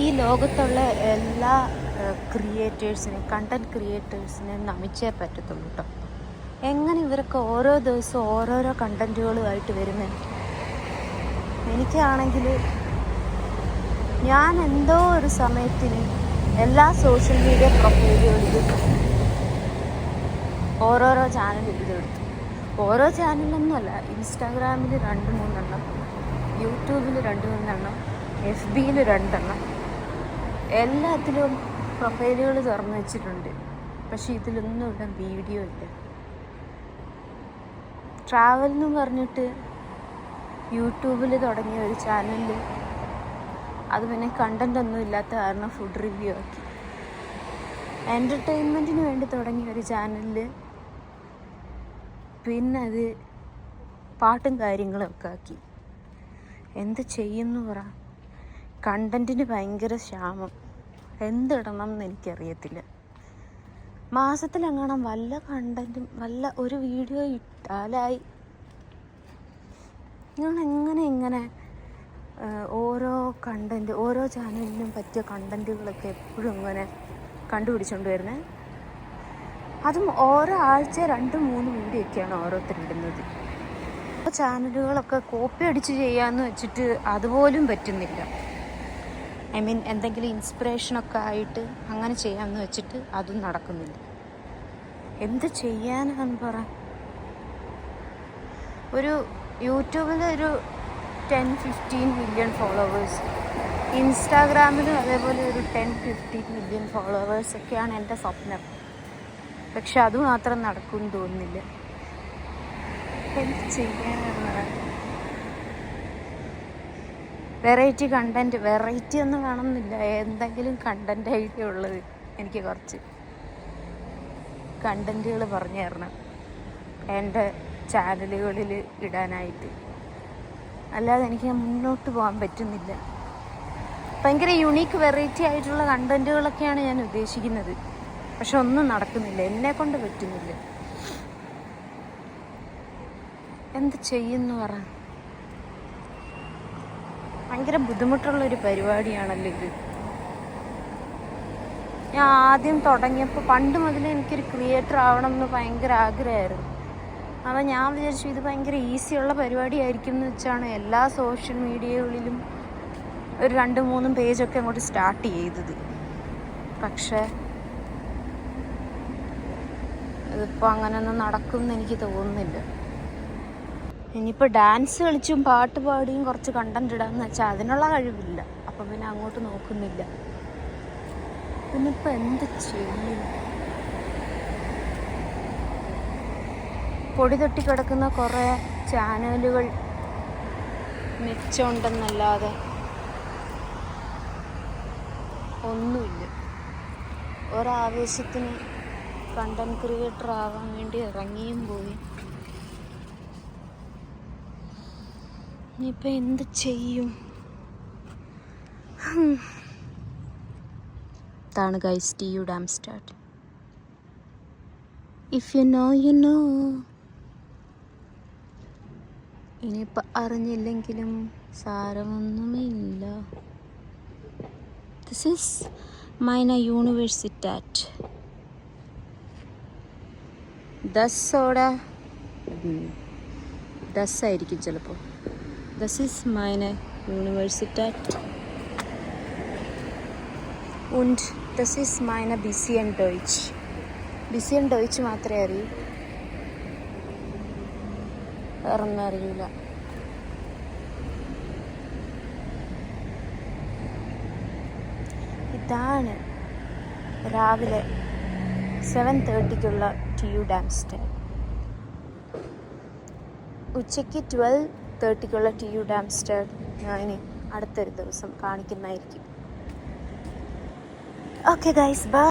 ഈ ലോകത്തുള്ള എല്ലാ ക്രിയേറ്റേഴ്സിനെയും കണ്ടൻറ് ക്രിയേറ്റേഴ്സിനെയും നമിച്ചേ പറ്റത്തുള്ളൂ കേട്ടോ. എങ്ങനെ ഇവരൊക്കെ ഓരോ ദിവസവും ഓരോരോ കണ്ടൻറ്റുകളുമായിട്ട് വരുന്നത്? എനിക്കാണെങ്കിൽ ഞാൻ എന്തോ ഒരു സമയത്തിന് എല്ലാ സോഷ്യൽ മീഡിയ പ്രൊഫൈലുകളിലും ഓരോരോ ചാനൽ ഇതെടുത്തു. ഓരോ ചാനലൊന്നുമല്ല, ഇൻസ്റ്റാഗ്രാമിൽ 2-3 എണ്ണം, യൂട്യൂബിൽ 2-3 എണ്ണം, FBയിൽ 2 എണ്ണം, എല്ലാത്തിലും പ്രൊഫൈലുകൾ തുറന്നു വെച്ചിട്ടുണ്ട്. പക്ഷെ ഇതിലൊന്നും ഇവിടെ വീഡിയോ ഇല്ല. ട്രാവൽ എന്ന് പറഞ്ഞിട്ട് യൂട്യൂബിൽ തുടങ്ങിയ ഒരു ചാനലിൽ അത് പിന്നെ കണ്ടൻ്റ് ഒന്നും ഇല്ലാത്ത കാരണം ഫുഡ് റിവ്യൂ ആക്കി. എൻ്റർടൈൻമെൻറ്റിന് വേണ്ടി തുടങ്ങിയ ഒരു ചാനലിൽ പിന്നെ അത് പാട്ടും കാര്യങ്ങളും ഒക്കെ ആക്കി. എന്ത് ചെയ്യുന്നു പറ? കണ്ടൻറ്റിന് ഭയങ്കര ക്ഷാമം. എന്തിടണം എന്ന് എനിക്കറിയത്തില്ല. മാസത്തിലെങ്ങാനും വല്ല കണ്ടൻറ്റും വല്ല ഒരു വീഡിയോ ഇട്ടാലായി. ഞാൻ ഇങ്ങനെ ഓരോ കണ്ടൻറ്റ്, ഓരോ ചാനലിനും പറ്റിയ കണ്ടൻറ്റുകളൊക്കെ എപ്പോഴും ഇങ്ങനെ കണ്ടുപിടിച്ചുകൊണ്ട് വരുന്നത്. അതും ഓരോ ആഴ്ച 2-3 വീഡിയോ ഒക്കെയാണ് ഓരോരുത്തരിടുന്നത്. ചാനലുകളൊക്കെ കോപ്പി അടിച്ച് ചെയ്യാമെന്ന് വെച്ചിട്ട് അതുപോലും പറ്റുന്നില്ല. എന്തെങ്കിലും ഇൻസ്പിറേഷനൊക്കെ ആയിട്ട് അങ്ങനെ ചെയ്യാമെന്ന് വെച്ചിട്ട് അതും നടക്കുന്നില്ല. എന്ത് ചെയ്യാനാന്ന് പറ? ഒരു യൂട്യൂബിൽ ഒരു 10-15 മില്യൺ ഫോളോവേഴ്സ്, ഇൻസ്റ്റാഗ്രാമിലും അതേപോലെ ഒരു 10-15 മില്യൺ ഫോളോവേഴ്സൊക്കെയാണ് എൻ്റെ സ്വപ്നം. പക്ഷെ അതുമാത്രം നടക്കുമെന്ന് തോന്നുന്നില്ല. എന്ത് ചെയ്യാനാണ്? വെറൈറ്റി കണ്ടൻറ്റ്, വെറൈറ്റി ഒന്നും വേണമെന്നില്ല, എന്തെങ്കിലും കണ്ടൻറ്റ് ഐഡിയ ഉള്ളത് എനിക്ക് കുറച്ച് കണ്ടൻറ്റുകൾ പറഞ്ഞു തരണം എൻ്റെ ചാനലുകളിൽ ഇടാനായിട്ട്. അല്ലാതെ എനിക്ക് മുന്നോട്ട് പോകാൻ പറ്റുന്നില്ല. ഭയങ്കര യുണീക്ക് വെറൈറ്റി ആയിട്ടുള്ള കണ്ടൻറ്റുകളൊക്കെയാണ് ഞാൻ ഉദ്ദേശിക്കുന്നത്. പക്ഷെ ഒന്നും നടക്കുന്നില്ല, എന്നെക്കൊണ്ട് പറ്റുന്നില്ല. എന്ത് ചെയ്യുന്നു പറ? ഭയങ്കര ബുദ്ധിമുട്ടുള്ളൊരു പരിപാടിയാണല്ലോ ഇത്. ഞാൻ ആദ്യം തുടങ്ങിയപ്പോൾ പണ്ട് മുതലേ എനിക്കൊരു ക്രിയേറ്റർ ആവണം എന്ന് ഭയങ്കര ആഗ്രഹമായിരുന്നു. അപ്പോൾ ഞാൻ വിചാരിച്ചു ഇത് ഭയങ്കര ഈസിയുള്ള പരിപാടിയായിരിക്കും എന്ന് വെച്ചാണ് എല്ലാ സോഷ്യൽ മീഡിയകളിലും ഒരു 2-3 പേജൊക്കെ അങ്ങോട്ട് സ്റ്റാർട്ട് ചെയ്തത്. പക്ഷേ ഇതിപ്പോൾ അങ്ങനെയൊന്നും നടക്കുമെന്ന് എനിക്ക് തോന്നുന്നില്ല. ഇനിയിപ്പോൾ ഡാൻസ് കളിച്ചും പാട്ട് പാടിയും കുറച്ച് കണ്ടൻറ് ഇടാമെന്ന് വെച്ചാൽ അതിനുള്ള കഴിവില്ല. അപ്പം പിന്നെ അങ്ങോട്ട് നോക്കുന്നില്ല. പിന്നിപ്പോൾ എന്ത് ചെയ്യും? പൊടി തട്ടി കിടക്കുന്ന കുറേ ചാനലുകൾ മെച്ചമുണ്ടെന്നല്ലാതെ ഒന്നുമില്ല. ഒരാവേശത്തിന് കണ്ടൻറ് ക്രിയേറ്റർ ആവാൻ വേണ്ടി ഇറങ്ങിയും പോയി. ഇനിയിപ്പോൾ എന്ത് ചെയ്യും? ഇതാണ് guys TU Darmstadt. If you know you know. ഇനിയിപ്പോൾ അറിഞ്ഞില്ലെങ്കിലും സാരമൊന്നുമില്ല. This is meine Universität. ദസ്സായിരിക്കും ചിലപ്പോൾ. Das ist meine Universität und das ist meine bisschen Deutsch. bisschen Deutsch മാത്രമേ അറിയൂ, വേറൊന്നും അറിയില്ല. ഇതാണ് രാവിലെ 7:30 TU Darmstadt. ഉച്ചയ്ക്ക് 12:30 TU Darmstadt ഞാൻ ഇനി അടുത്തൊരു ദിവസം കാണിക്കുന്നതായിരിക്കും. Okay guys, by.